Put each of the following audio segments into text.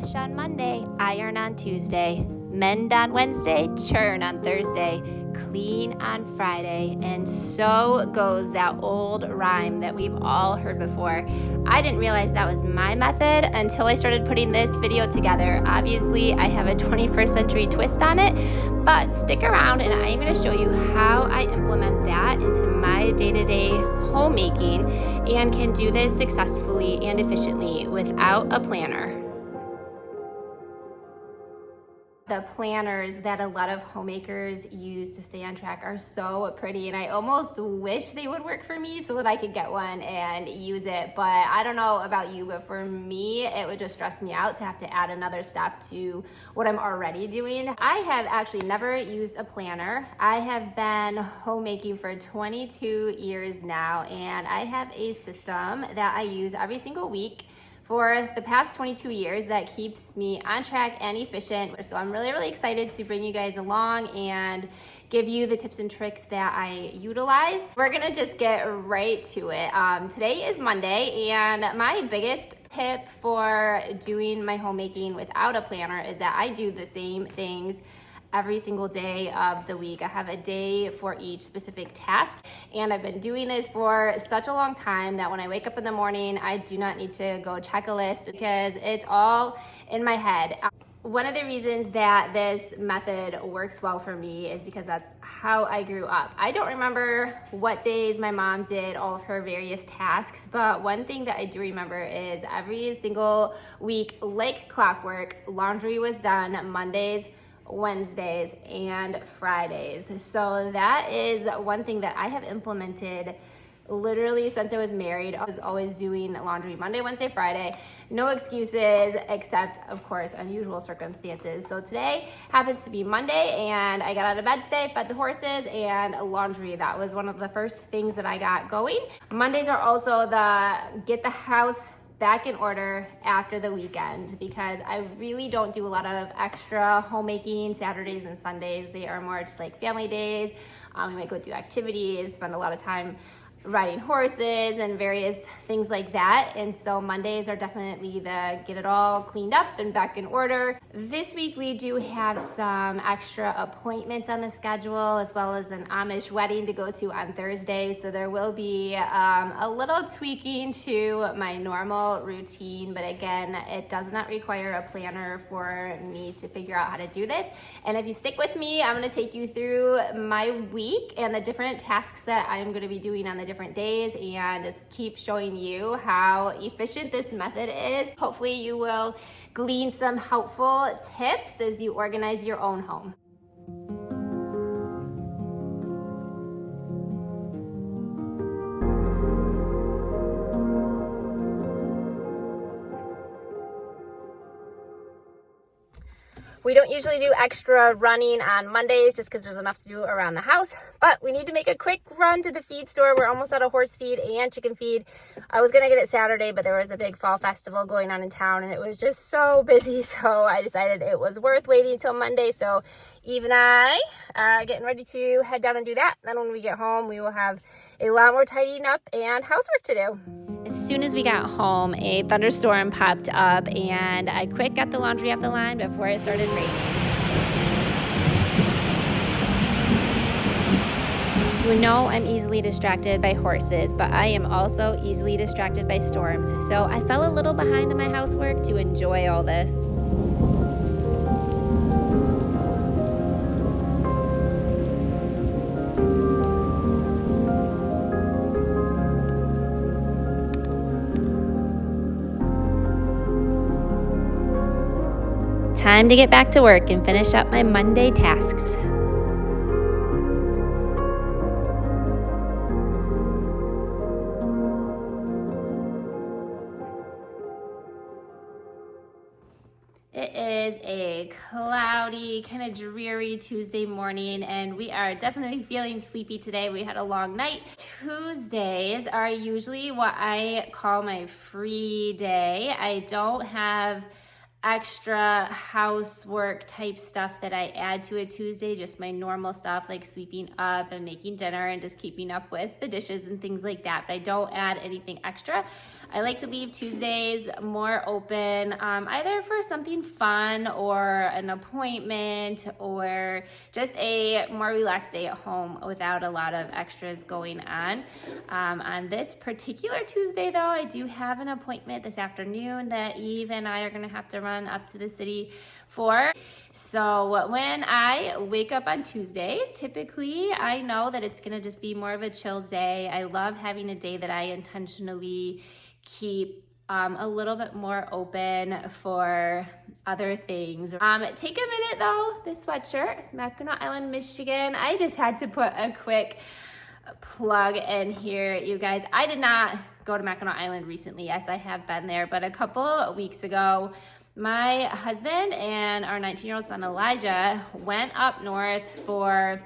wash on Monday, iron on Tuesday, mend on Wednesday, churn on Thursday, clean on Friday, and so goes that old rhyme that we've all heard before. I didn't realize that was my method until I started putting this video together. Obviously, I have a 21st century twist on it, but stick around and I'm going to show you how I implement that into my day-to-day homemaking and can do this successfully and efficiently without a planner. The planners that a lot of homemakers use to stay on track are so pretty, and I almost wish they would work for me so that I could get one and use it. But I don't know about you, but for me, it would just stress me out to have to add another step to what I'm already doing. I have actually never used a planner. I have been homemaking for 22 years now, and I have a system that I use every single week for the past 22 years that keeps me on track and efficient. So I'm really excited to bring you guys along and give you the tips and tricks that I utilize. We're gonna just get right to it. Today is Monday, and my biggest tip for doing my homemaking without a planner is that I do the same things every single day of the week. I have a day for each specific task, and I've been doing this for such a long time that when I wake up in the morning, I do not need to go check a list because it's all in my head. One of the reasons that this method works well for me is because that's how I grew up. I don't remember what days my mom did all of her various tasks, but one thing that I do remember is every single week, like clockwork, laundry was done Mondays, Wednesdays, and Fridays. So that is one thing that I have implemented literally since I was married. I was always doing laundry Monday, Wednesday, Friday. No excuses, except of course unusual circumstances. So today happens to be Monday, and I got out of bed today, fed the horses, and laundry. That was one of the first things that I got going. Mondays are also the get the house back in order after the weekend, because I really don't do a lot of extra homemaking Saturdays and Sundays. They are more just like family days. We might go do activities, spend a lot of time riding horses and various things like that. And so Mondays are definitely the get it all cleaned up and back in order. This week we do have some extra appointments on the schedule, as well as an Amish wedding to go to on Thursday. So there will be a little tweaking to my normal routine, but again, it does not require a planner for me to figure out how to do this. And if you stick with me, I'm gonna take you through my week and the different tasks that I'm gonna be doing on the different days, and just keep showing you how efficient this method is. Hopefully you will glean some helpful tips as you organize your own home. We don't usually do extra running on Mondays just because there's enough to do around the house, but we need to make a quick run to the feed store. We're almost out of horse feed and chicken feed. I was gonna get it Saturday, but there was a big fall festival going on in town and it was just so busy, so I decided it was worth waiting until Monday. So Eve and I are getting ready to head down and do that. Then when we get home, we will have a lot more tidying up and housework to do. As soon as we got home, a thunderstorm popped up, and I quick got the laundry off the line before it started raining. You know I'm easily distracted by horses, but I am also easily distracted by storms. So I fell a little behind in my housework to enjoy all this. Time to get back to work and finish up my Monday tasks. It is a cloudy, kind of dreary Tuesday morning, and we are definitely feeling sleepy today. We had a long night. Tuesdays are usually what I call my free day. I don't have extra housework type stuff that I add to a Tuesday, just my normal stuff like sweeping up and making dinner and just keeping up with the dishes and things like that. But I don't add anything extra. I like to leave Tuesdays more open, either for something fun or an appointment or just a more relaxed day at home without a lot of extras going on. On this particular Tuesday though, I do have an appointment this afternoon that Eve and I are gonna have to run up to the city for. So when I wake up on Tuesdays, typically I know that it's gonna just be more of a chill day. I love having a day that I intentionally keep a little bit more open for other things. Take a minute though, this sweatshirt, Mackinac Island, Michigan. I just had to put a quick plug in here, you guys. I did not go to Mackinac Island recently. Yes, I have been there, but a couple of weeks ago, my husband and our 19-year-old son Elijah went up north for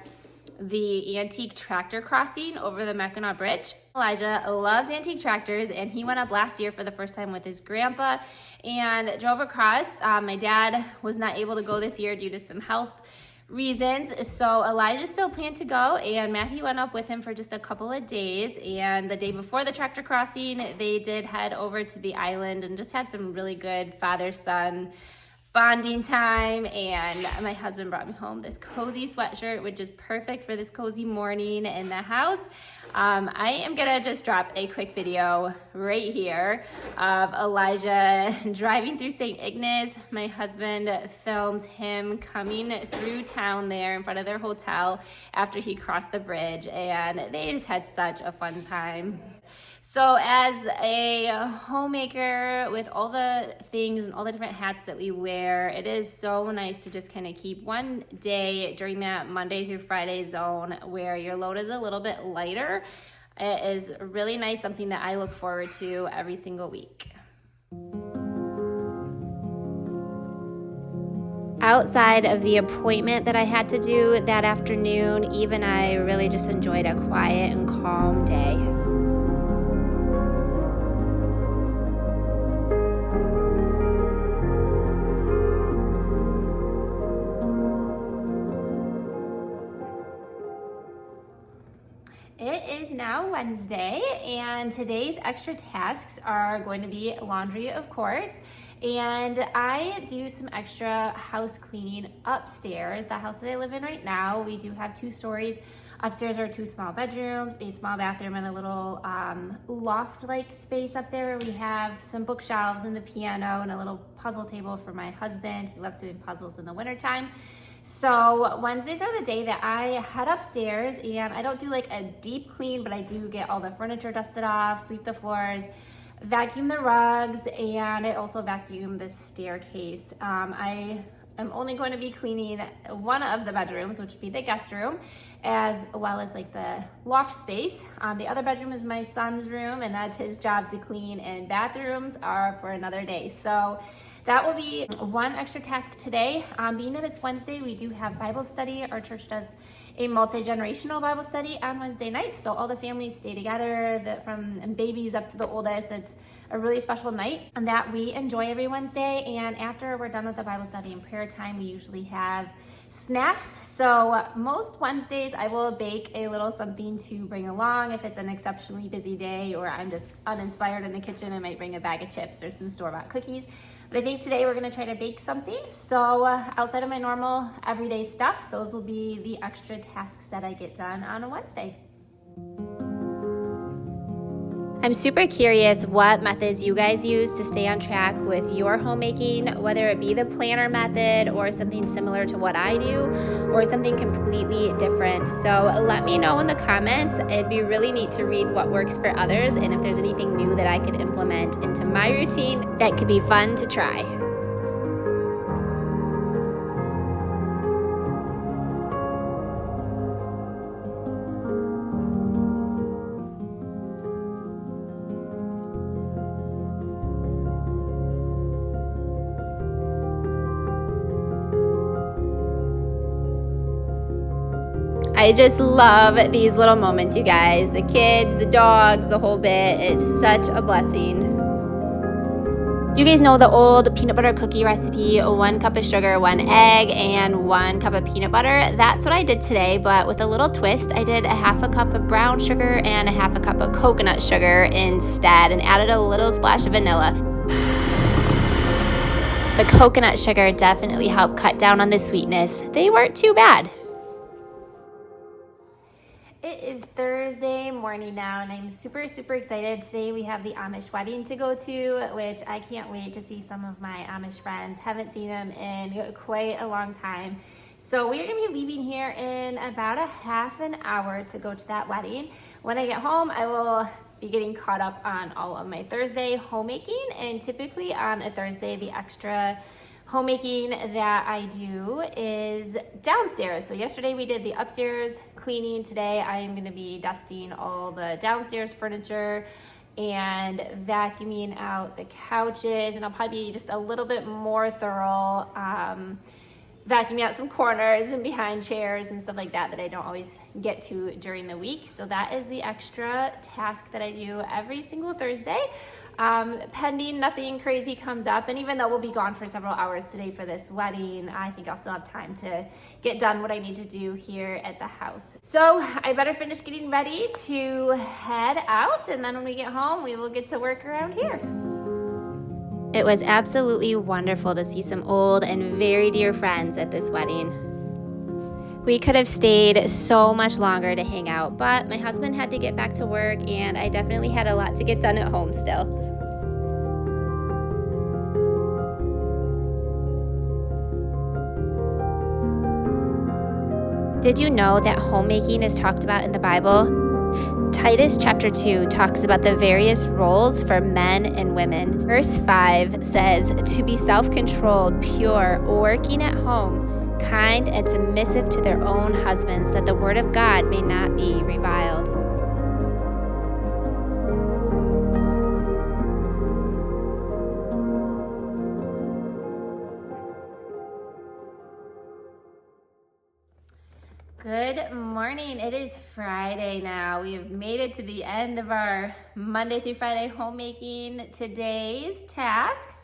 the antique tractor crossing over the Mackinac Bridge. Elijah loves antique tractors, and he went up last year for the first time with his grandpa and drove across. My dad was not able to go this year due to some health reasons, so Elijah still planned to go, and Matthew went up with him for just a couple of days. And the day before the tractor crossing, they did head over to the island and just had some really good father-son bonding time. And my husband brought me home this cozy sweatshirt, which is perfect for this cozy morning in the house. I am gonna just drop a quick video right here of Elijah driving through St. Ignace. My husband filmed him coming through town there in front of their hotel after he crossed the bridge, and they just had such a fun time. So as a homemaker, with all the things and all the different hats that we wear, it is so nice to just kind of keep one day during that Monday through Friday zone where your load is a little bit lighter. It is really nice, something that I look forward to every single week. Outside of the appointment that I had to do that afternoon, Eve and I really just enjoyed a quiet and calm day. It is now Wednesday, and today's extra tasks are going to be laundry, of course, and I do some extra house cleaning upstairs. The house that I live in right now, we do have 2 stories. Upstairs are 2 small bedrooms, a small bathroom, and a little loft-like space up there. We have some bookshelves and the piano and a little puzzle table for my husband. He loves doing puzzles in the wintertime. So Wednesdays are the day that I head upstairs, and I don't do like a deep clean, but I do get all the furniture dusted off, sweep the floors, vacuum the rugs, and I also vacuum the staircase. I am only going to be cleaning one of the bedrooms, which would be the guest room, as well as like the loft space. The other bedroom is my son's room, and that's his job to clean, and bathrooms are for another day. So that will be one extra task today. Being that it's Wednesday, we do have Bible study. Our church does a multi-generational Bible study on Wednesday nights, so all the families stay together, from babies up to the oldest. It's a really special night that we enjoy every Wednesday, and after we're done with the Bible study and prayer time, we usually have snacks. So most Wednesdays I will bake a little something to bring along. If it's an exceptionally busy day or I'm just uninspired in the kitchen, I might bring a bag of chips or some store-bought cookies. But I think today we're gonna try to bake something. So outside of my normal everyday stuff, those will be the extra tasks that I get done on a Wednesday. I'm super curious what methods you guys use to stay on track with your homemaking, whether it be the planner method or something similar to what I do or something completely different. So let me know in the comments. It'd be really neat to read what works for others and if there's anything new that I could implement into my routine that could be fun to try. I just love these little moments, you guys. The kids, the dogs, the whole bit. It's such a blessing. You guys know the old peanut butter cookie recipe, 1 cup of sugar, 1 egg, and 1 cup of peanut butter. That's what I did today, but with a little twist. I did a 1/2 cup of brown sugar and a 1/2 cup of coconut sugar instead, and added a little splash of vanilla. The coconut sugar definitely helped cut down on the sweetness. They weren't too bad. It is Thursday morning now, and I'm super excited. Today we have the Amish wedding to go to, which I can't wait to see some of my Amish friends. Haven't seen them in quite a long time. So we're gonna be leaving here in about a 1/2 hour to go to that wedding. When I get home, I will be getting caught up on all of my Thursday homemaking, and typically on a Thursday, the extra homemaking that I do is downstairs. So yesterday we did the upstairs cleaning. Today I am gonna be dusting all the downstairs furniture and vacuuming out the couches, and I'll probably be just a little bit more thorough, vacuuming out some corners and behind chairs and stuff like that that I don't always get to during the week. So that is the extra task that I do every single Thursday. Pending nothing crazy comes up, and even though we'll be gone for several hours today for this wedding, I think I'll still have time to get done what I need to do here at the house. So I better finish getting ready to head out, and then when we get home, we will get to work around here. It was absolutely wonderful to see some old and very dear friends at this wedding. We could have stayed so much longer to hang out, but my husband had to get back to work, and I definitely had a lot to get done at home still. Did you know that homemaking is talked about in the Bible? Titus chapter 2 talks about the various roles for men and women. Verse 5 says, to be self-controlled, pure, working at home, kind and submissive to their own husbands, that the word of God may not be reviled. Good morning. It is Friday now. We have made it to the end of our Monday through Friday homemaking. Today's tasks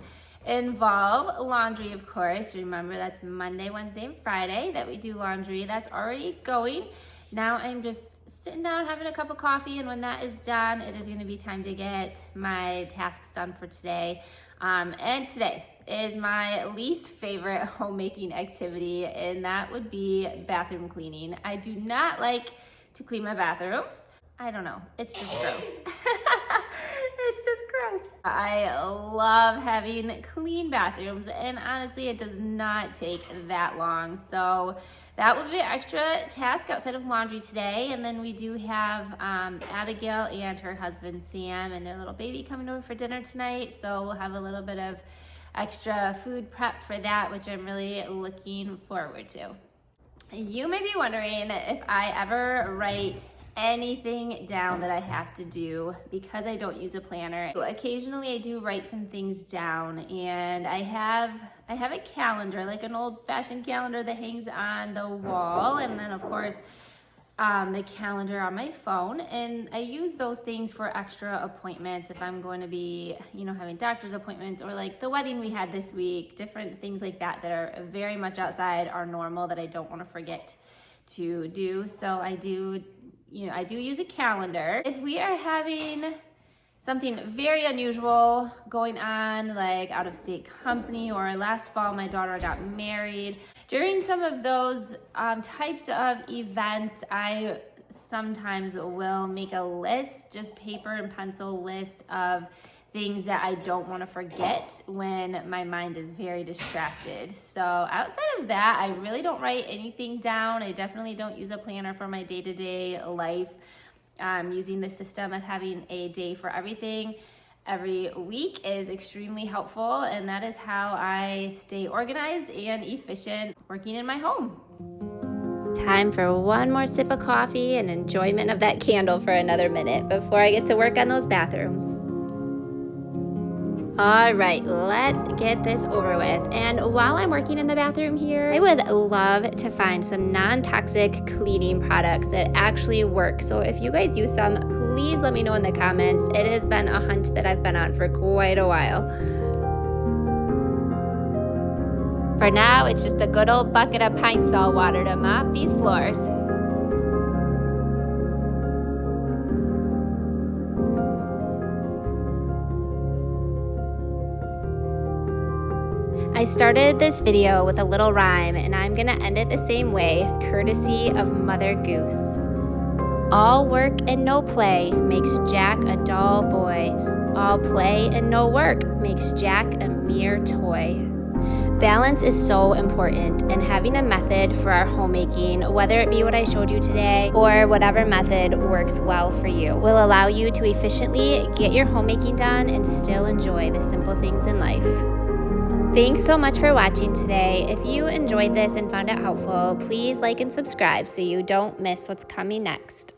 involve laundry, of course. Remember, that's Monday, Wednesday, and Friday that we do laundry. That's already going. Now I'm just sitting down having a cup of coffee, and when that is done, it is going to be time to get my tasks done for today. And today is my least favorite homemaking activity, and that would be bathroom cleaning. I do not like to clean my bathrooms. I don't know, it's just gross. It's just gross. I love having clean bathrooms, and honestly, it does not take that long. So that would be an extra task outside of laundry today. And then we do have Abigail and her husband Sam and their little baby coming over for dinner tonight. So we'll have a little bit of extra food prep for that, which I'm really looking forward to. You may be wondering if I ever write anything down that I have to do because I don't use a planner. So occasionally I do write some things down, and I have a calendar, like an old-fashioned calendar that hangs on the wall, and then of course the calendar on my phone, and I use those things for extra appointments if I'm going to be, having doctor's appointments, or like the wedding we had this week, different things like that that are very much outside our normal that I don't want to forget to do. So I do use a calendar. If we are having something very unusual going on, like out of state company, or last fall my daughter got married, during some of those types of events, I sometimes will make a list, just paper and pencil list of things that I don't want to forget when my mind is very distracted. So outside of that, I really don't write anything down. I definitely don't use a planner for my day-to-day life. Using the system of having a day for everything every week is extremely helpful, and that is how I stay organized and efficient working in my home. Time for one more sip of coffee and enjoyment of that candle for another minute before I get to work on those bathrooms. All right, let's get this over with. And while I'm working in the bathroom here, I would love to find some non-toxic cleaning products that actually work. So if you guys use some, please let me know in the comments. It has been a hunt that I've been on for quite a while. For now, it's just a good old bucket of pine salt water to mop these floors. I started this video with a little rhyme, and I'm gonna end it the same way, courtesy of Mother Goose. All work and no play makes Jack a dull boy. All play and no work makes Jack a mere toy. Balance is so important, and having a method for our homemaking, whether it be what I showed you today or whatever method works well for you, will allow you to efficiently get your homemaking done and still enjoy the simple things in life. Thanks so much for watching today. If you enjoyed this and found it helpful, please like and subscribe so you don't miss what's coming next.